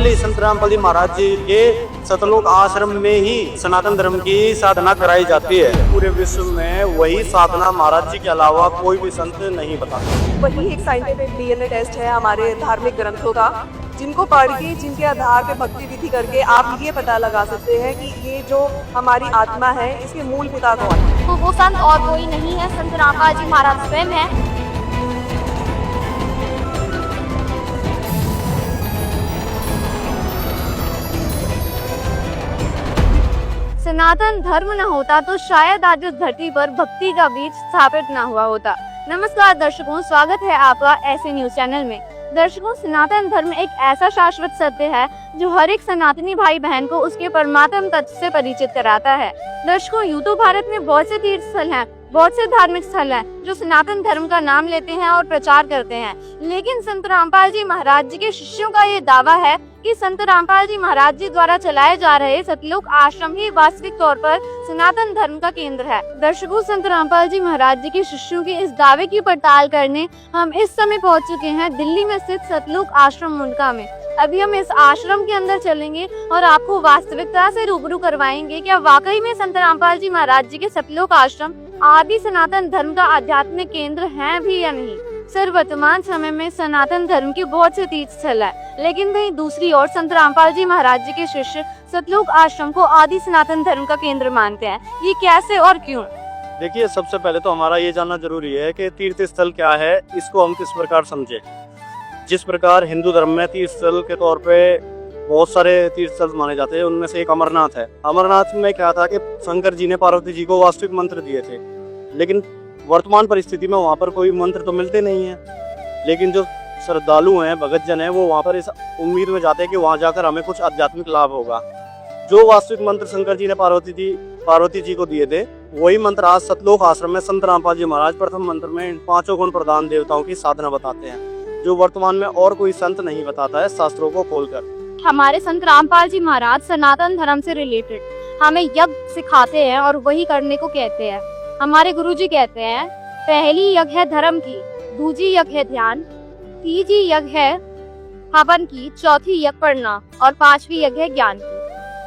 Only संत रामपाल जी महाराज जी के सतलोक आश्रम में ही सनातन धर्म की साधना कराई जाती है। पूरे विश्व में वही साधना महाराज जी के अलावा कोई भी संत नहीं बताता। वही एक साइंटिफिक डीएनए टेस्ट है हमारे धार्मिक ग्रंथों का, जिनको पढ़ के, जिनके आधार पे भक्ति विधि करके आप ये पता लगा सकते हैं कि ये जो हमारी आत्मा है इसके मूल पिता कौन है। तो वो संत और कोई नहीं है, संत रामपाल जी महाराज स्वयं है। सनातन धर्म न होता तो शायद आज इस धरती पर भक्ति का बीज स्थापित न हुआ होता। नमस्कार दर्शकों, स्वागत है आपका ऐसे न्यूज चैनल में। दर्शकों, सनातन धर्म एक ऐसा शाश्वत सत्य है जो हर एक सनातनी भाई बहन को उसके परमात्म तत्व से परिचित कराता है। दर्शकों, यूं तो भारत में बहुत से तीर्थ स्थल हैं, बहुत से धार्मिक स्थल हैं जो सनातन धर्म का नाम लेते हैं और प्रचार करते हैं, लेकिन संत रामपाल जी महाराज जी के शिष्यों का ये दावा है कि संत रामपाल जी महाराज जी द्वारा चलाए जा रहे सतलोक आश्रम ही वास्तविक तौर पर सनातन धर्म का केंद्र है। दर्शकों, संत रामपाल जी महाराज जी के शिष्यों के इस दावे की पड़ताल करने हम इस समय पहुंच चुके हैं दिल्ली में स्थित सतलोक आश्रम मुंडका में। अभी हम इस आश्रम के अंदर चलेंगे और आपको वास्तविकता से रूबरू करवाएंगे क्या वाकई में संत रामपाल जी महाराज जी के सतलोक आश्रम आदि सनातन धर्म का आध्यात्मिक केंद्र है भी या नहीं। सर, वर्तमान समय में सनातन धर्म के बहुत से तीर्थ स्थल है, लेकिन वहीं दूसरी ओर संत रामपाल जी महाराज जी के शिष्य सतलोक आश्रम को आदि सनातन धर्म का केंद्र मानते हैं। ये कैसे और क्यों? देखिए, सबसे पहले तो हमारा ये जानना जरूरी है कि तीर्थ स्थल क्या है, इसको हम किस प्रकार समझे। जिस प्रकार हिंदू धर्म में तीर्थ स्थल के तौर पे बहुत सारे तीर्थ स्थल माने जाते हैं, उनमें से एक अमरनाथ है। अमरनाथ में क्या था कि शंकर जी ने पार्वती जी को वास्तविक मंत्र दिए थे, लेकिन वर्तमान परिस्थिति में वहाँ पर कोई मंत्र तो मिलते नहीं है। लेकिन जो श्रद्धालु हैं, भगत जन हैं, वो वहाँ पर इस उम्मीद में जाते हैं कि वहाँ जाकर हमें कुछ आध्यात्मिक लाभ होगा। जो वास्तविक मंत्र शंकर जी ने पार्वती जी को दिए थे, वही मंत्र आज सतलोक आश्रम में संत रामपाल जी महाराज प्रथम मंत्र में इन 5 गुण प्रधान देवताओं की साधना बताते हैं, जो वर्तमान में और कोई संत नहीं बताता है शास्त्रों को खोलकर। हमारे संत रामपाल जी महाराज सनातन धर्म से रिलेटेड हमें यज्ञ सिखाते हैं और वही करने को कहते हैं। हमारे गुरुजी कहते हैं, पहली यज्ञ है धर्म की, दूसरी यज्ञ है ध्यान, तीसरी यज्ञ है हवन की, चौथी यज्ञ पढ़ना और 5वीं यज्ञ है ज्ञान की।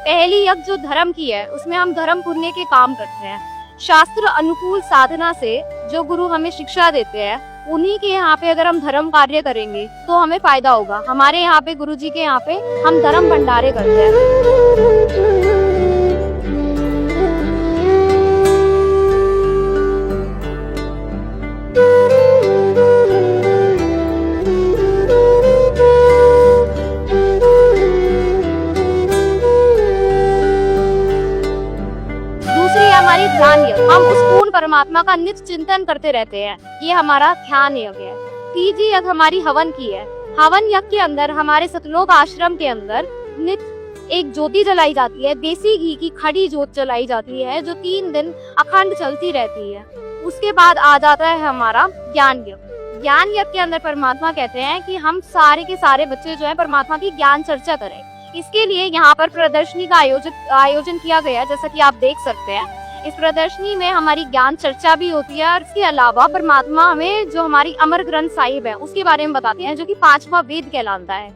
पहली यज्ञ जो धर्म की है, उसमें हम धर्म पुण्य के काम करते हैं। शास्त्र अनुकूल साधना से जो गुरु हमें शिक्षा देते हैं, उन्हीं के यहाँ पे अगर हम धर्म कार्य करेंगे तो हमें फायदा होगा। हमारे यहाँ पे गुरुजी के यहाँ पे हम धर्म भंडारे करते हैं। हमारी ध्यान यज्ञ, हम उस पूर्ण परमात्मा का नित्य चिंतन करते रहते हैं, ये हमारा ध्यान यज्ञ है। तीसरी यज्ञ हमारी हवन की है। हवन यज्ञ के अंदर हमारे सतलोक आश्रम के अंदर नित्य एक ज्योति जलाई जाती है, देसी घी की खड़ी ज्योत जलाई जाती है, जो 3 दिन अखंड चलती रहती है। उसके बाद आ जाता है हमारा ज्ञान यज्ञ। ज्ञान यज्ञ के अंदर परमात्मा कहते हैं कि हम सारे के सारे बच्चे जो है परमात्मा की ज्ञान चर्चा करें। इसके लिए यहाँ पर प्रदर्शनी का आयोजन किया गया, जैसा कि आप देख सकते हैं। इस प्रदर्शनी में हमारी ज्ञान चर्चा भी होती है और इसके अलावा परमात्मा हमें जो हमारी अमर ग्रंथ साहिब है उसके बारे में बताते हैं, जो कि 5वां वेद कहलाता है,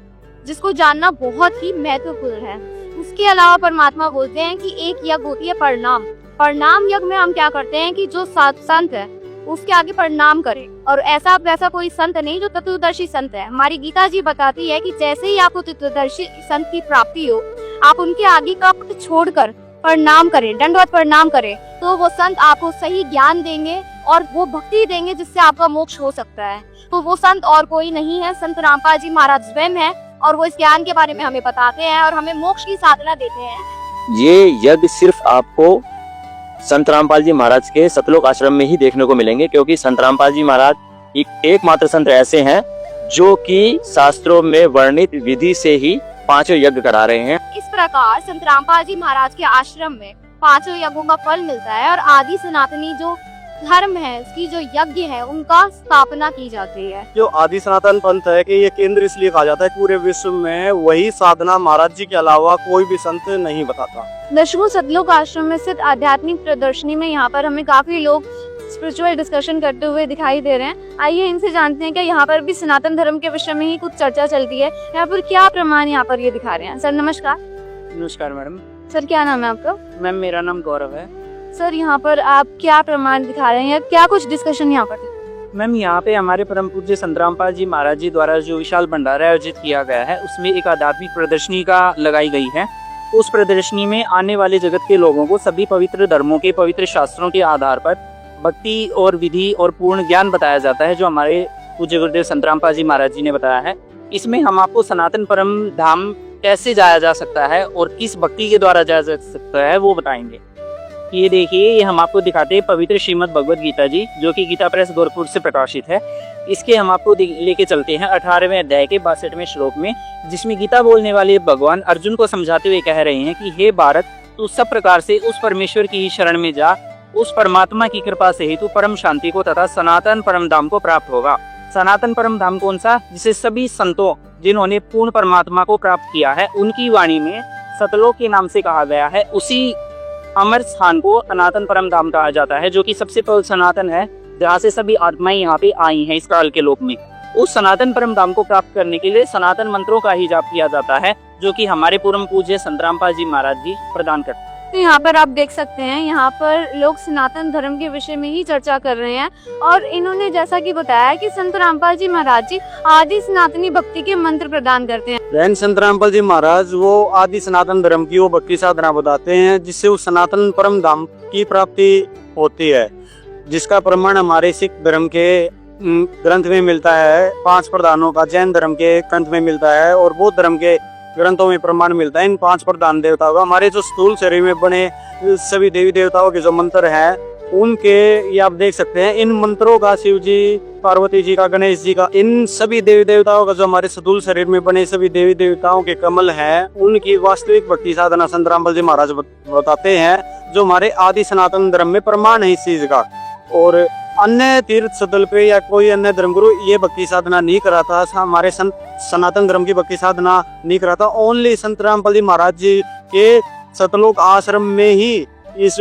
जिसको जानना बहुत ही महत्वपूर्ण है। उसके अलावा परमात्मा बोलते हैं कि एक यज्ञ होती है प्रणाम। प्रणाम यज्ञ में हम क्या करते हैं कि जो संत है उसके आगे प्रणाम करें, और ऐसा वैसा कोई संत नहीं जो तत्वदर्शी संत है। हमारी गीता जी बताती है कि जैसे ही आपको तत्वदर्शी संत की प्राप्ति हो, आप उनके आगे का छोड़कर प्रणाम करें, दंडवत प्रणाम करें, तो वो संत आपको सही ज्ञान देंगे और वो भक्ति देंगे जिससे आपका मोक्ष हो सकता है। तो वो संत और कोई नहीं है, संत रामपाल जी महाराज स्वयं है, और वो इस ज्ञान के बारे में हमें बताते हैं और हमें मोक्ष की साधना देते हैं। ये यज्ञ सिर्फ आपको संत रामपाल जी महाराज के सतलोक आश्रम में ही देखने को मिलेंगे, क्योंकि संत रामपाल जी महाराज एकमात्र संत ऐसे हैं जो कि शास्त्रों में वर्णित विधि से ही 5 यज्ञ करा रहे हैं। इस प्रकार संत रामपाल जी महाराज के आश्रम में 5 यज्ञों का फल मिलता है और आदि सनातनी जो धर्म है, इसकी जो यज्ञ है, उनका स्थापना की जाती है। जो आदि सनातन पंथ है कि ये केंद्र इसलिए कहा जाता है, पूरे विश्व में वही साधना महाराज जी के अलावा कोई भी संत नहीं बताता। दर्शकों, सतलोक आश्रम में स्थित आध्यात्मिक प्रदर्शनी में यहाँ पर हमें काफी लोग स्पिरिचुअल डिस्कशन करते हुए दिखाई दे रहे हैं। आइए इनसे जानते हैं कि यहाँ पर भी सनातन धर्म के विषय में ही कुछ चर्चा चलती है। यहाँ पर क्या प्रमाण यहाँ पर ये दिखा रहे हैं। सर नमस्कार। नमस्कार मैडम। सर क्या नाम है आपका? मैम मेरा नाम गौरव है। सर यहाँ पर आप क्या प्रमाण दिखा रहे हैं या क्या कुछ डिस्कशन यहाँ पर? मैम यहाँ पे हमारे परम पूज्य संतरामपाल जी महाराज जी द्वारा जो विशाल भंडारा आयोजित किया गया है उसमें एक आध्यात्मिक प्रदर्शनी का लगाई गई है। उस प्रदर्शनी में आने वाले जगत के लोगों को सभी पवित्र धर्मों के पवित्र शास्त्रों के आधार पर भक्ति और विधि और पूर्ण ज्ञान बताया जाता है, जो हमारे पूज्य गुरुदेव संतरामपाल जी महाराज जी ने बताया है। इसमें हम आपको सनातन परम धाम कैसे जाया जा सकता है और किस भक्ति के द्वारा जाया जा सकता है वो बताएंगे। ये देखिए, ये हम आपको दिखाते हैं पवित्र श्रीमद् भगवद गीता जी, जो कि गीता प्रेस गोरखपुर से प्रकाशित है। इसके हम आपको लेके चलते हैं 18वें अध्याय के 62वें श्लोक में, जिसमें गीता बोलने वाले भगवान अर्जुन को समझाते हुए कह रहे हैं कि हे भारत, तू सब प्रकार से उस परमेश्वर की शरण में जा, उस परमात्मा की कृपा से ही तू परम शांति को तथा सनातन परम धाम को प्राप्त होगा। सनातन परम धाम कौन सा? जिसे सभी संतों जिन्होंने पूर्ण परमात्मा को प्राप्त किया है उनकी वाणी में सतलोक के नाम से कहा गया है। उसी अमर स्थान को सनातन परम धाम कहा जाता है, जो कि सबसे पहले सनातन है, जहाँ से सभी आत्माएं यहाँ पे आई हैं इस काल के लोक में। उस सनातन परम धाम को प्राप्त करने के लिए सनातन मंत्रों का ही जाप किया जाता है, जो कि हमारे परम पूज्य संतरामपाल जी महाराज जी प्रदान करते हैं। तो यहाँ पर आप देख सकते हैं, यहाँ पर लोग सनातन धर्म के विषय में ही चर्चा कर रहे हैं और इन्होंने जैसा कि बताया कि संत रामपाल जी महाराज जी आदि सनातनी भक्ति के मंत्र प्रदान करते हैं। जैन संत रामपाल जी महाराज वो आदि सनातन धर्म की वो भक्ति साधना बताते हैं, जिससे उस सनातन परम धाम की प्राप्ति होती है, जिसका प्रमाण हमारे सिख धर्म के ग्रंथ में मिलता है, 5 प्रधानों का जैन धर्म के ग्रंथ में मिलता है और बौद्ध धर्म के ग्रंथों में प्रमाण मिलता है। इन 5 प्रधान देवताओं का हमारे जो स्थूल शरीर में बने सभी देवी देवताओं के जो मंत्र हैं उनके ये आप देख सकते हैं। इन मंत्रों का शिव जी, पार्वती जी का, गणेश जी का, इन सभी देवी देवताओं का जो हमारे स्थूल शरीर में बने सभी देवी देवताओं के कमल हैं, उनकी वास्तविक भक्ति साधना संत रामपाल जी महाराज बताते हैं, जो हमारे आदि सनातन धर्म में प्रमाण है इस चीज का। और अन्य तीर्थ स्थल पे या कोई अन्य धर्मगुरु ये भक्ति साधना नहीं कराता, हमारे संत सनातन धर्म की भक्ति साधना नहीं कराता। ओनली संत रामपाल जी महाराज जी के सतलोक आश्रम में ही इस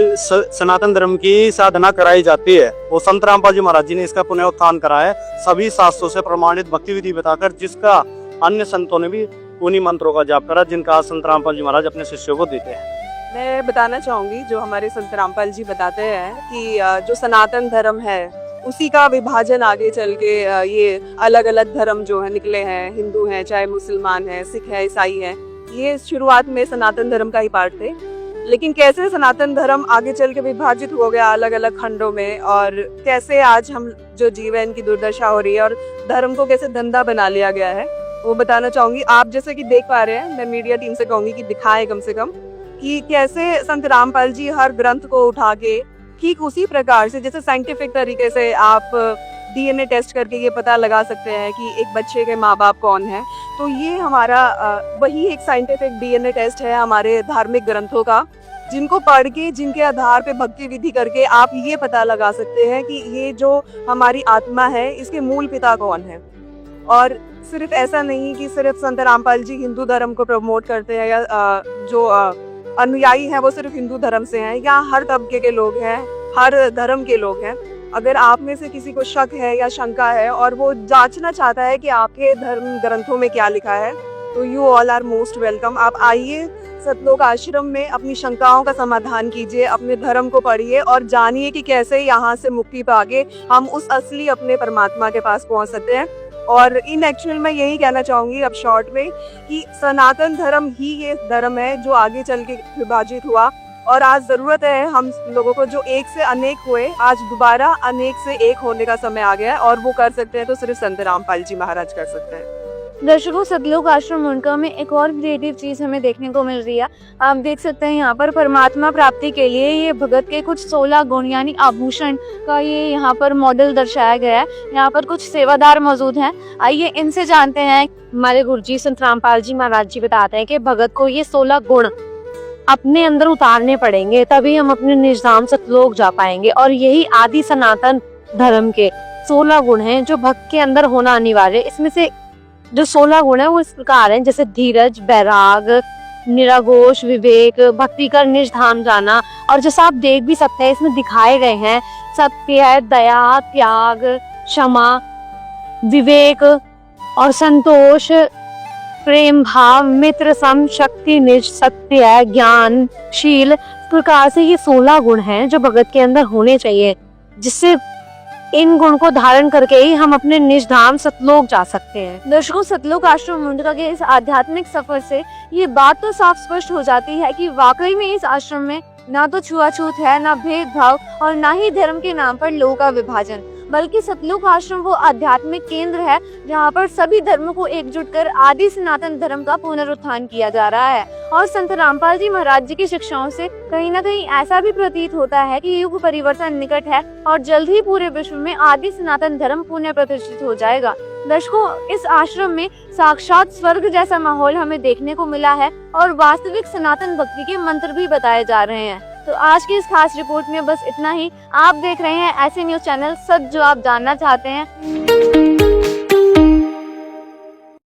सनातन धर्म की साधना कराई जाती है। वो संत रामपाल जी महाराज जी ने इसका पुनरुत्थान करा है सभी शास्त्रों से प्रमाणित भक्ति विधि बताकर, जिसका अन्य संतों ने भी उन्हीं मंत्रों का जाप करा जिनका संत रामपाल जी महाराज अपने शिष्यों को देते हैं। मैं बताना चाहूँगी, जो हमारे संत रामपाल जी बताते हैं कि जो सनातन धर्म है उसी का विभाजन आगे चल के ये अलग अलग धर्म जो है निकले हैं, हिंदू हैं, चाहे मुसलमान हैं, सिख है, ईसाई हैं, ये शुरुआत में सनातन धर्म का ही पार्ट थे। लेकिन कैसे सनातन धर्म आगे चल के विभाजित हो गया अलग अलग खंडों में, और कैसे आज हम जो जीवन की दुर्दशा हो रही है और धर्म को कैसे धंधा बना लिया गया है, वो बताना चाहूंगी। आप जैसे कि देख पा रहे हैं, मैं मीडिया टीम से कहूंगी कि दिखाए कम से कम कि कैसे संत रामपाल जी हर ग्रंथ को उठा के ठीक उसी प्रकार से, जैसे साइंटिफिक तरीके से आप डीएनए टेस्ट करके ये पता लगा सकते हैं कि एक बच्चे के माँ बाप कौन है, तो ये हमारा वही एक साइंटिफिक डीएनए टेस्ट है हमारे धार्मिक ग्रंथों का, जिनको पढ़ के, जिनके आधार पे भक्ति विधि करके आप ये पता लगा सकते हैं कि ये जो हमारी आत्मा है इसके मूल पिता कौन है। और सिर्फ ऐसा नहीं कि सिर्फ संत रामपाल जी हिंदू धर्म को प्रमोट करते हैं या जो अनुयायी हैं वो सिर्फ हिंदू धर्म से हैं, या हर तबके के लोग हैं, हर धर्म के लोग हैं। अगर आप में से किसी को शक है या शंका है और वो जांचना चाहता है कि आपके धर्म ग्रंथों में क्या लिखा है, तो you all are most welcome. आप आइए सतलोक आश्रम में, अपनी शंकाओं का समाधान कीजिए, अपने धर्म को पढ़िए और जानिए कि कैसे यहाँ से मुक्ति पाके हम उस असली अपने परमात्मा के पास पहुँच सकते हैं। और इन एक्चुअल में यही कहना चाहूंगी अब शॉर्ट में कि सनातन धर्म ही ये धर्म है जो आगे चल के विभाजित हुआ, और आज जरूरत है हम लोगों को, जो एक से अनेक हुए, आज दोबारा अनेक से एक होने का समय आ गया है, और वो कर सकते हैं तो सिर्फ संत रामपाल जी महाराज कर सकते हैं। दर्शकों, सतलोक आश्रम उनका में एक और क्रिएटिव चीज हमें देखने को मिल रही है। आप देख सकते हैं यहाँ पर परमात्मा प्राप्ति के लिए ये भगत के कुछ 16 गुण यानी आभूषण का ये यहाँ पर मॉडल दर्शाया गया है। यहाँ पर कुछ सेवादार मौजूद हैं, आइए इनसे जानते हैं। हमारे गुरुजी संत रामपाल जी महाराज जी बताते हैं कि भगत को ये 16 गुण अपने अंदर उतारने पड़ेंगे, तभी हम अपने निजधाम सतलोक जा पाएंगे। और यही आदि सनातन धर्म के 16 गुण हैं जो भक्त के अंदर होना अनिवार्य है। इसमें से जो 16 गुण है वो इस प्रकार हैं, जैसे धीरज, बैराग, निराघोष, विवेक, भक्ति कर निज धाम जाना। और जैसा आप देख भी सकते हैं इसमें दिखाए गए हैं सत्य, दया, त्याग, क्षमा, विवेक और संतोष, प्रेम भाव, मित्र सम, शक्ति निज, सत्य, ज्ञान, शील, इस प्रकार से ये 16 गुण हैं जो भगत के अंदर होने चाहिए, जिससे इन गुण को धारण करके ही हम अपने निज धाम सतलोक जा सकते हैं। दर्शकों, सतलोक आश्रम मुंडका के इस आध्यात्मिक सफर से ये बात तो साफ स्पष्ट हो जाती है कि वाकई में इस आश्रम में ना तो छुआछूत है, ना भेदभाव और ना ही धर्म के नाम पर लोगों का विभाजन, बल्कि सतलोक आश्रम वो आध्यात्मिक केंद्र है जहाँ पर सभी धर्मों को एकजुट कर आदि सनातन धर्म का पुनरुत्थान किया जा रहा है। और संत रामपाल जी महाराज जी की शिक्षाओं से कहीं ना कहीं ऐसा भी प्रतीत होता है कि युग परिवर्तन निकट है और जल्द ही पूरे विश्व में आदि सनातन धर्म पुनः प्रतिष्ठित हो जाएगा। दर्शकों, इस आश्रम में साक्षात स्वर्ग जैसा माहौल हमें देखने को मिला है और वास्तविक सनातन भक्ति के मंत्र भी बताए जा रहे हैं। तो आज की इस खास रिपोर्ट में बस इतना ही। आप देख रहे हैं ऐसे न्यूज चैनल सच, जो आप जानना चाहते हैं।